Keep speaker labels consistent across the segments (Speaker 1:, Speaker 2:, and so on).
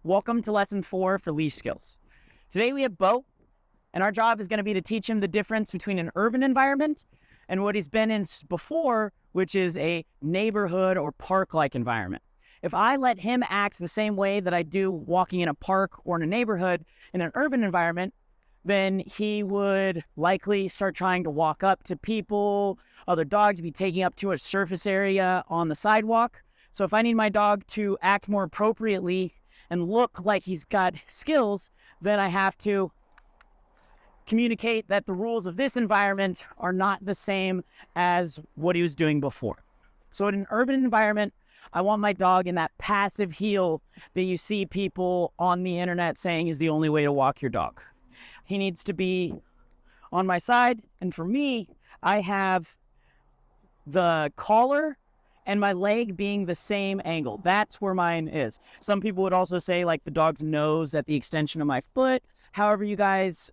Speaker 1: Welcome to lesson 4 for leash skills. Today we have Bo, and our job is going to be to teach him the difference between an urban environment and what he's been in before, which is a neighborhood or park-like environment. If I let him act the same way that I do walking in a park or in a neighborhood in an urban environment, then he would likely start trying to walk up to people, other dogs, be taking up too much surface area on the sidewalk. So if I need my dog to act more appropriately and look like he's got skills, then I have to communicate that the rules of this environment are not the same as what he was doing before. So in an urban environment, I want my dog in that passive heel that you see people on the internet saying is the only way to walk your dog. He needs to be on my side, and for me, I have the collar and my leg being the same angle. That's where mine is. Some people would also say like the dog's nose at the extension of my foot. However you guys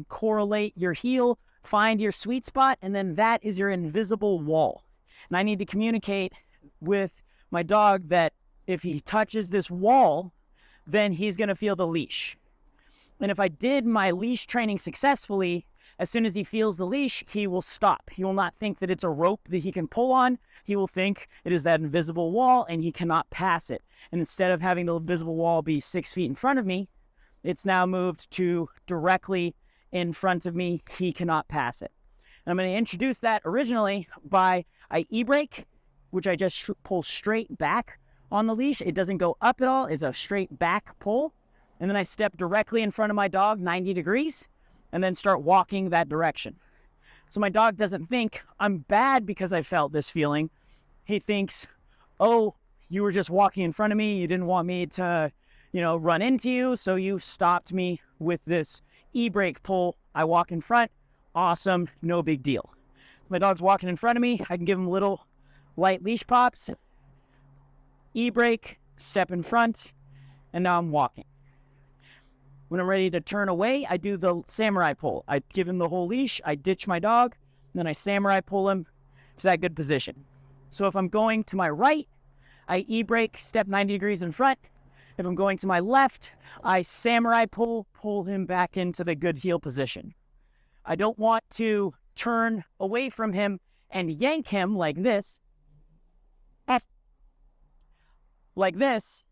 Speaker 1: correlate your heel, find your sweet spot, and then that is your invisible wall. And I need to communicate with my dog that if he touches this wall, then he's going to feel the leash. And if I did my leash training successfully, as soon as he feels the leash, he will stop. He will not think that it's a rope that he can pull on. He will think it is that invisible wall and he cannot pass it. And instead of having the invisible wall be 6 feet in front of me, it's now moved to directly in front of me. He cannot pass it. And I'm going to introduce that originally by I e-brake, which I just pull straight back on the leash. It doesn't go up at all. It's a straight back pull. And then I step directly in front of my dog, 90 degrees, and then start walking that direction. So my dog doesn't think I'm bad because I felt this feeling. He thinks, oh, you were just walking in front of me. You didn't want me to, run into you. So you stopped me with this e-brake pull. I walk in front. Awesome. No big deal. My dog's walking in front of me. I can give him little light leash pops. E-brake, step in front, and now I'm walking. When I'm ready to turn away, I do the samurai pull. I give him the whole leash, I ditch my dog, then I samurai pull him to that good position. So if I'm going to my right, I e-brake, step 90 degrees in front. If I'm going to my left, I samurai pull him back into the good heel position. I don't want to turn away from him and yank him like this. Like this.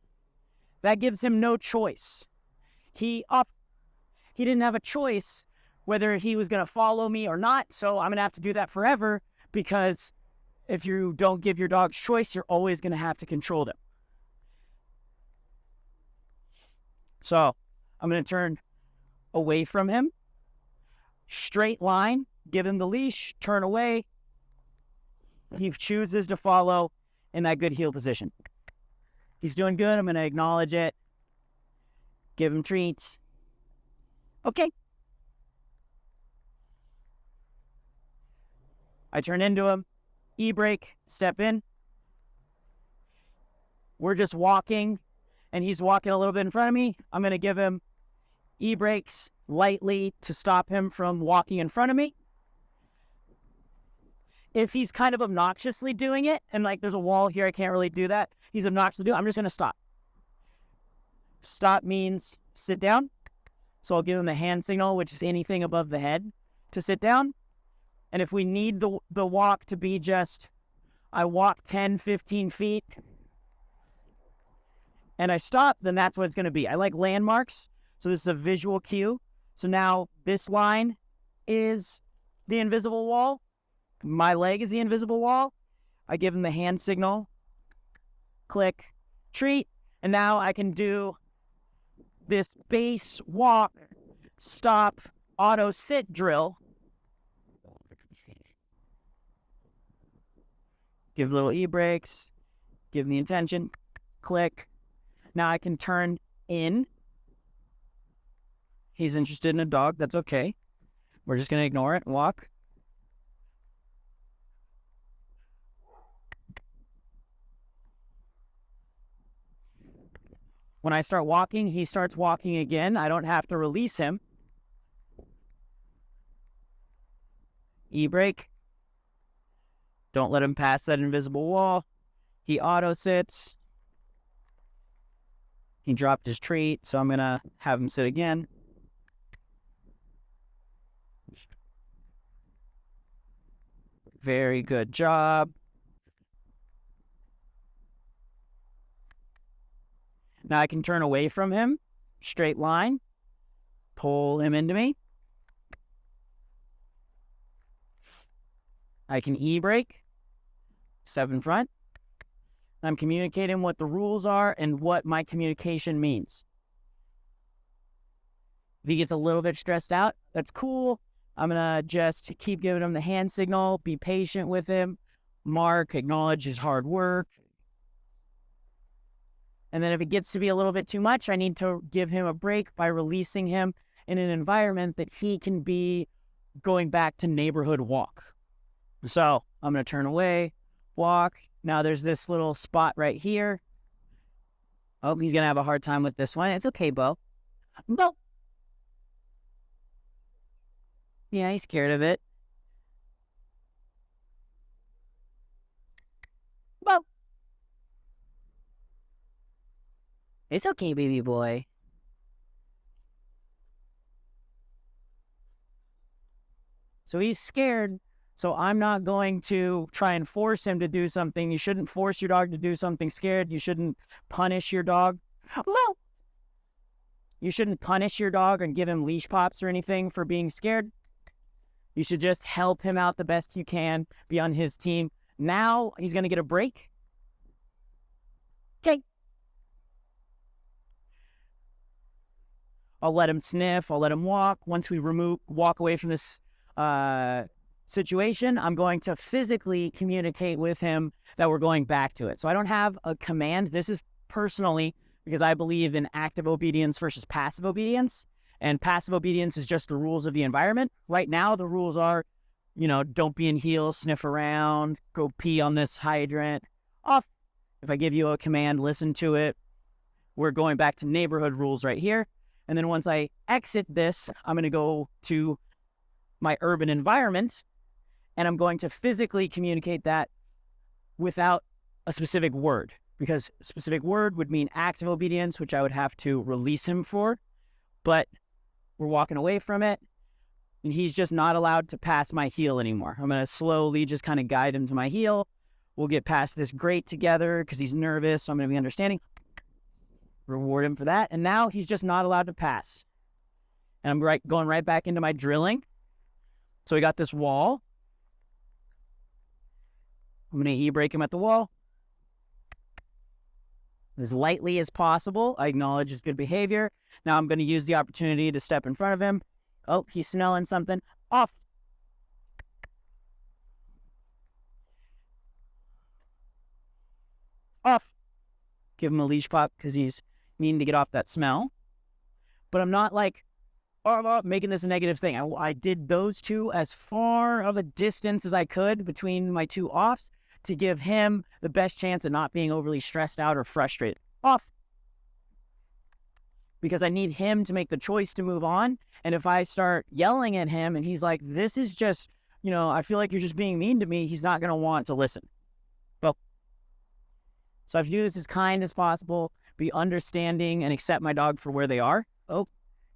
Speaker 1: That gives him no choice. He didn't have a choice whether he was going to follow me or not, so I'm going to have to do that forever, because if you don't give your dogs choice, you're always going to have to control them. So I'm going to turn away from him, straight line, give him the leash, turn away. He chooses to follow in that good heel position. He's doing good. I'm going to acknowledge it. Give him treats. Okay. I turn into him. E-brake, step in. We're just walking, and he's walking a little bit in front of me. I'm going to give him e-brakes lightly to stop him from walking in front of me. If he's kind of obnoxiously doing it, and like there's a wall here, I can't really do that. He's obnoxiously doing it. I'm just going to stop. Stop means sit down. So I'll give him a hand signal, which is anything above the head, to sit down. And if we need the walk to be just, I walk 10, 15 feet, and I stop, then that's what it's going to be. I like landmarks, so this is a visual cue. So now this line is the invisible wall. My leg is the invisible wall. I give him the hand signal, click, treat, and now I can do this base walk, stop, auto sit drill. Give little e-brakes, give the intention, click. Now I can turn in. He's interested in a dog, that's okay. We're just going to ignore it and walk. When I start walking, he starts walking again. I don't have to release him. E-brake. Don't let him pass that invisible wall. He auto sits. He dropped his treat, so I'm going to have him sit again. Very good job. Now I can turn away from him, straight line, pull him into me. I can e-brake, step in front. I'm communicating what the rules are and what my communication means. If he gets a little bit stressed out, that's cool. I'm going to just keep giving him the hand signal, be patient with him, mark, acknowledge his hard work. And then if it gets to be a little bit too much, I need to give him a break by releasing him in an environment that he can be going back to neighborhood walk. So I'm going to turn away, walk. Now there's this little spot right here. Oh, he's going to have a hard time with this one. It's okay, Bo. Bo. Yeah, he's scared of it. Bo. It's okay, baby boy. So he's scared. So I'm not going to try and force him to do something. You shouldn't force your dog to do something scared. You shouldn't punish your dog. No. You shouldn't punish your dog and give him leash pops or anything for being scared. You should just help him out the best you can, be on his team. Now he's going to get a break. Okay. I'll let him sniff. I'll let him walk. Once we walk away from this situation, I'm going to physically communicate with him that we're going back to it. So I don't have a command. This is personally because I believe in active obedience versus passive obedience. And passive obedience is just the rules of the environment. Right now, the rules are, don't be in heels, sniff around, go pee on this hydrant, off. If I give you a command, listen to it. We're going back to neighborhood rules right here. And then once I exit this, I'm going to go to my urban environment, and I'm going to physically communicate that without a specific word, because a specific word would mean active obedience, which I would have to release him for. But we're walking away from it, and he's just not allowed to pass my heel anymore. I'm going to slowly just kind of guide him to my heel. We'll get past this grate together because he's nervous, so I'm going to be understanding. Reward him for that. And now he's just not allowed to pass. And I'm going right back into my drilling. So we got this wall. I'm going to e-brake him at the wall. As lightly as possible. I acknowledge his good behavior. Now I'm going to use the opportunity to step in front of him. Oh, he's smelling something. Off. Off. Give him a leash pop because he's needing to get off that smell. But I'm not like, making this a negative thing. I did those two as far of a distance as I could between my two offs to give him the best chance at not being overly stressed out or frustrated. Off. Because I need him to make the choice to move on. And if I start yelling at him and he's like, this is just, I feel like you're just being mean to me, he's not going to want to listen. Well, so I have to do this as kind as possible, be understanding, and accept my dog for where they are. Oh,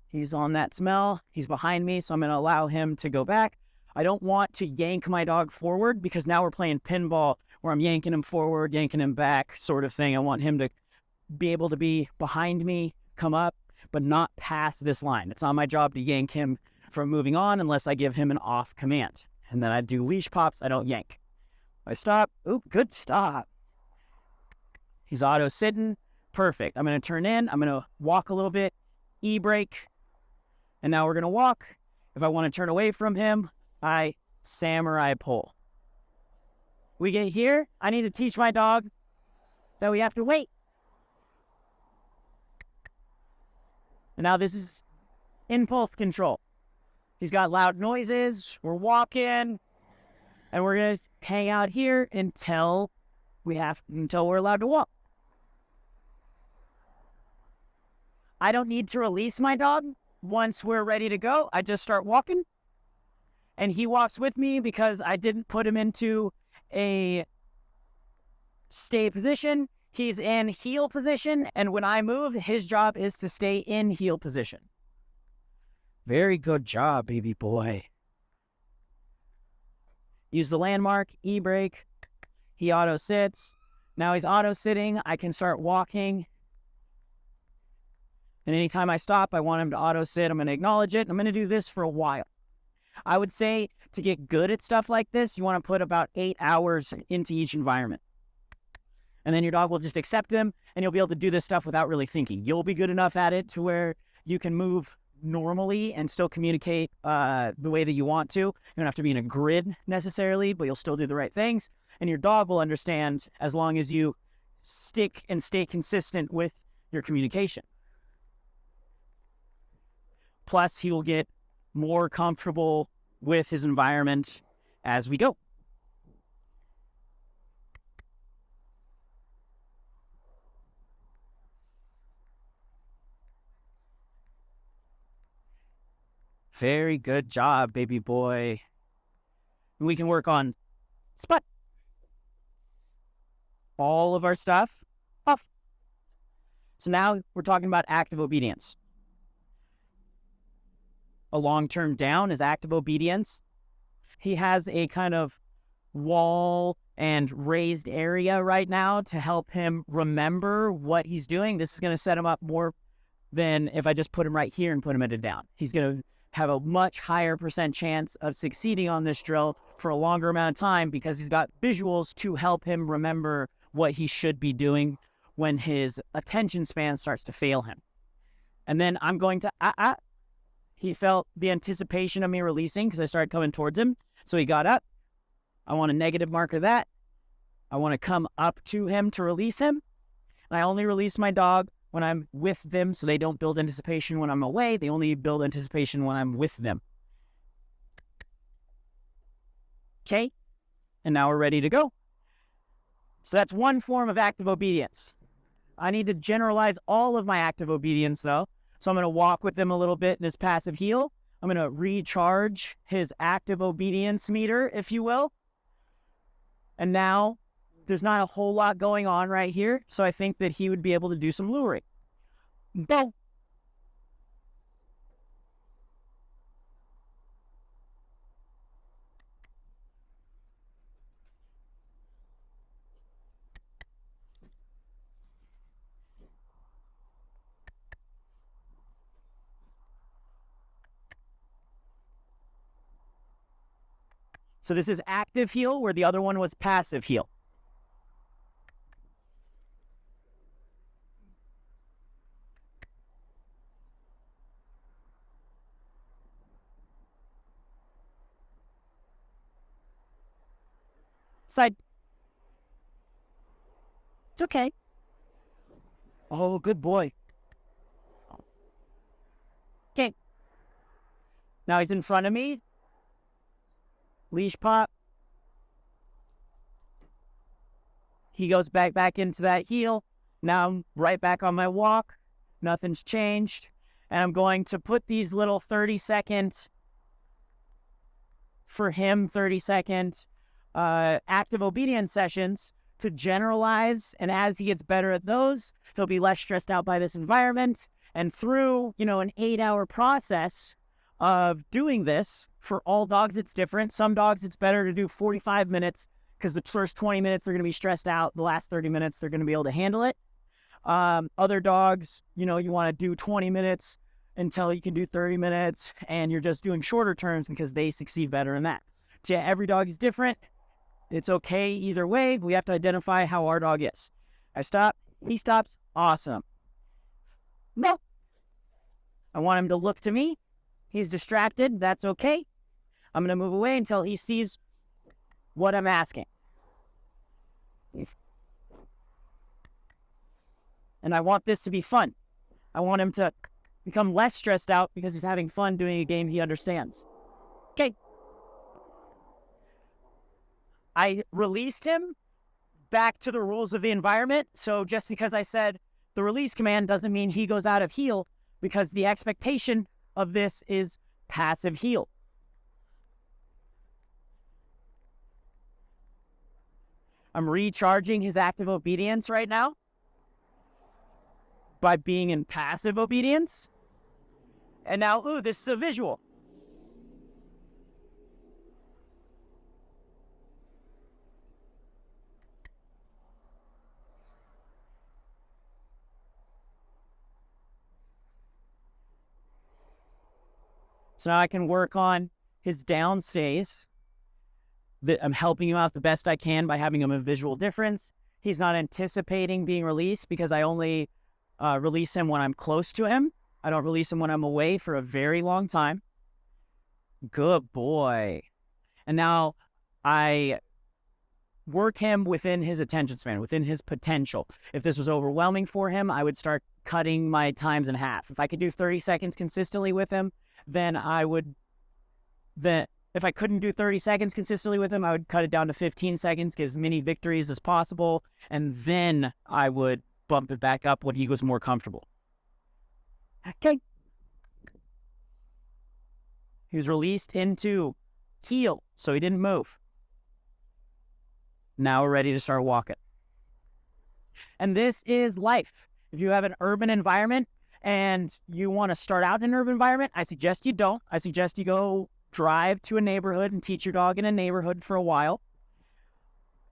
Speaker 1: he's on that smell. He's behind me, so I'm going to allow him to go back. I don't want to yank my dog forward because now we're playing pinball where I'm yanking him forward, yanking him back sort of thing. I want him to be able to be behind me, come up, but not pass this line. It's not my job to yank him from moving on unless I give him an off command. And then I do leash pops. I don't yank. I stop. Oop, good stop. He's auto sitting. Perfect. I'm going to turn in. I'm going to walk a little bit, e-brake. And now we're going to walk. If I want to turn away from him, I samurai pull. We get here. I need to teach my dog that we have to wait. And now this is impulse control. He's got loud noises. We're walking. And we're going to hang out here until we're allowed to walk. I don't need to release my dog. Once we're ready to go, I just start walking. And he walks with me because I didn't put him into a stay position. He's in heel position, and when I move, his job is to stay in heel position. Very good job, baby boy. Use the landmark, E-brake. He auto-sits. Now he's auto-sitting. I can start walking. And anytime I stop, I want him to auto-sit. I'm going to acknowledge it. I'm going to do this for a while. I would say to get good at stuff like this, you want to put about 8 hours into each environment. And then your dog will just accept them, and you'll be able to do this stuff without really thinking. You'll be good enough at it to where you can move normally and still communicate the way that you want to. You don't have to be in a grid necessarily, but you'll still do the right things. And your dog will understand as long as you stick and stay consistent with your communication. Plus, he will get more comfortable with his environment as we go. Very good job, baby boy. We can work on spot. All of our stuff off. So now we're talking about active obedience. A long-term down is active obedience. He has a kind of wall and raised area right now to help him remember what he's doing. This is going to set him up more than if I just put him right here and put him at a down. He's going to have a much higher % chance of succeeding on this drill for a longer amount of time because he's got visuals to help him remember what he should be doing when his attention span starts to fail him. And then I'm going to, he felt the anticipation of me releasing because I started coming towards him. So he got up. I want to negative marker that. I want to come up to him to release him. And I only release my dog when I'm with them, so they don't build anticipation when I'm away. They only build anticipation when I'm with them. Okay, and now we're ready to go. So that's one form of active obedience. I need to generalize all of my active obedience, though. So I'm going to walk with them a little bit in his passive heel. I'm going to recharge his active obedience meter, if you will. And now there's not a whole lot going on right here, so I think that he would be able to do some luring. Go. So this is active heel, where the other one was passive heel. Side. It's okay. Oh, good boy. Okay. Now he's in front of me. Leash pop. He goes back into that heel. Now I'm right back on my walk. Nothing's changed. And I'm going to put these little 30-second, for him, 30-second active obedience sessions to generalize. And as he gets better at those, he'll be less stressed out by this environment. And through, an 8-hour process of doing this, for all dogs, it's different. Some dogs, it's better to do 45 minutes because the first 20 minutes, they're going to be stressed out. The last 30 minutes, they're going to be able to handle it. Other dogs, you want to do 20 minutes until you can do 30 minutes, and you're just doing shorter terms because they succeed better in that. So yeah, every dog is different. It's okay either way. We have to identify how our dog is. I stop. He stops. Awesome. No. I want him to look to me. He's distracted. That's okay. I'm going to move away until he sees what I'm asking. And I want this to be fun. I want him to become less stressed out because he's having fun doing a game he understands. Okay. I released him back to the rules of the environment. So just because I said the release command doesn't mean he goes out of heel, because the expectation of this is passive heel. I'm recharging his active obedience right now. by being in passive obedience. And now, ooh, this is a visual. So now I can work on his downstays. I'm helping him out the best I can by having him a visual difference. He's not anticipating being released because I only release him when I'm close to him. I don't release him when I'm away for a very long time. Good boy. And now I work him within his attention span, within his potential. If this was overwhelming for him, I would start cutting my times in half. If I could do 30 seconds consistently with him, then I would... If I couldn't do 30 seconds consistently with him, I would cut it down to 15 seconds, get as many victories as possible, and then I would bump it back up when he was more comfortable. Okay. He was released into heel, so he didn't move. Now we're ready to start walking. And this is life. If you have an urban environment and you want to start out in an urban environment, I suggest you don't. I suggest you go drive to a neighborhood and teach your dog in a neighborhood for a while.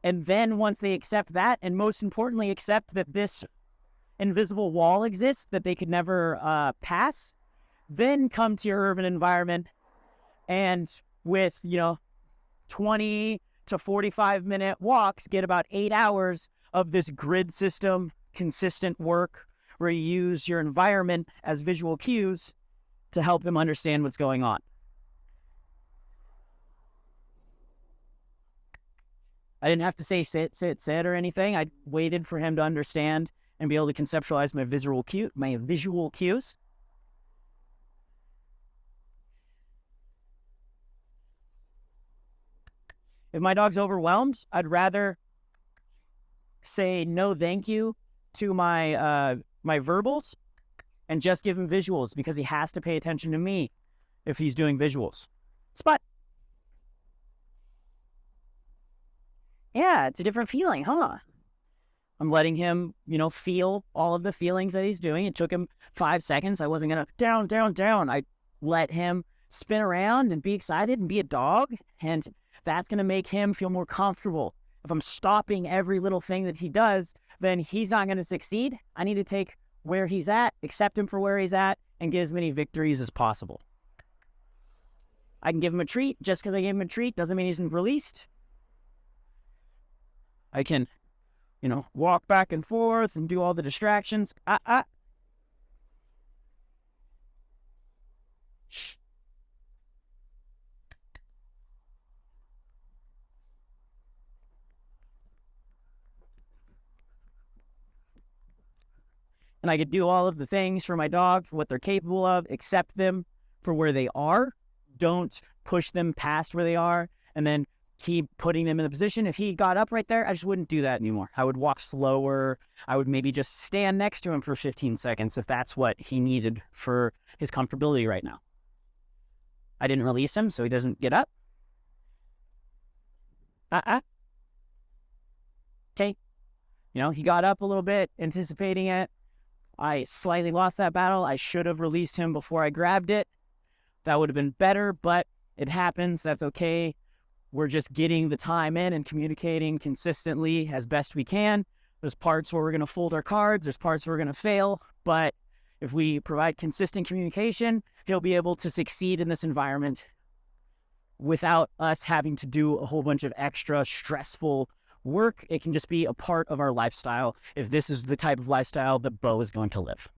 Speaker 1: And then once they accept that, and most importantly, accept that this invisible wall exists that they could never pass, then come to your urban environment and with, 20 to 45 minute walks, get about 8 hours of this grid system, consistent work where you use your environment as visual cues to help them understand what's going on. I didn't have to say sit, sit, sit or anything. I waited for him to understand and be able to conceptualize my visual cues. If my dog's overwhelmed, I'd rather say no thank you to my my verbals and just give him visuals because he has to pay attention to me if he's doing visuals. Spot. Yeah, it's a different feeling, huh? I'm letting him, feel all of the feelings that he's doing. It took him 5 seconds. I wasn't going to down, down, down. I let him spin around and be excited and be a dog. And that's going to make him feel more comfortable. If I'm stopping every little thing that he does, then he's not going to succeed. I need to take where he's at, accept him for where he's at, and get as many victories as possible. I can give him a treat. Just because I gave him a treat doesn't mean he's released. I can, walk back and forth and do all the distractions. Shh. And I could do all of the things for my dog, for what they're capable of, accept them for where they are. Don't push them past where they are, and then keep putting them in the position. If he got up right there, I just wouldn't do that anymore. I would walk slower. I would maybe just stand next to him for 15 seconds if that's what he needed for his comfortability right now. I didn't release him, so he doesn't get up. Okay. He got up a little bit, anticipating it. I slightly lost that battle. I should have released him before I grabbed it. That would have been better, but it happens. That's okay. We're just getting the time in and communicating consistently as best we can. There's parts where we're going to fold our cards. There's parts where we're going to fail. But if we provide consistent communication, he'll be able to succeed in this environment without us having to do a whole bunch of extra stressful work. It can just be a part of our lifestyle if this is the type of lifestyle that Bo is going to live.